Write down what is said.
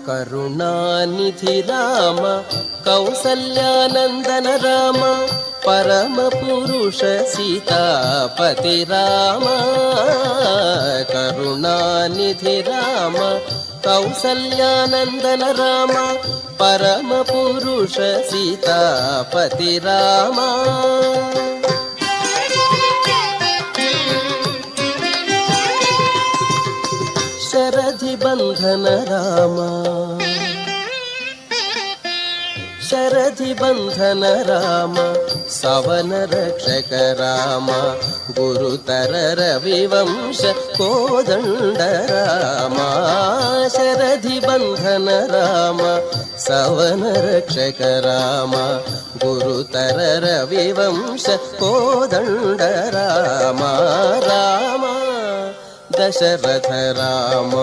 కరుణానిధి రామ కౌసల్యానందన రామ పరమ పురుష సీతాపతి రామ. కరుణానిధి రామ కౌసల్యానందన రామ పరమ పురుష సీతాపతి రామ. శరధి బంధన రామ శరధి బంధన రామ సవన రక్షక రామ గురుతర రవివంశ కోదండ రామ. శరధి బంధన రామ సవన రక్షక రామ గురుతర రవివంశ కోదండ రామ. రామ దశరథ రామ.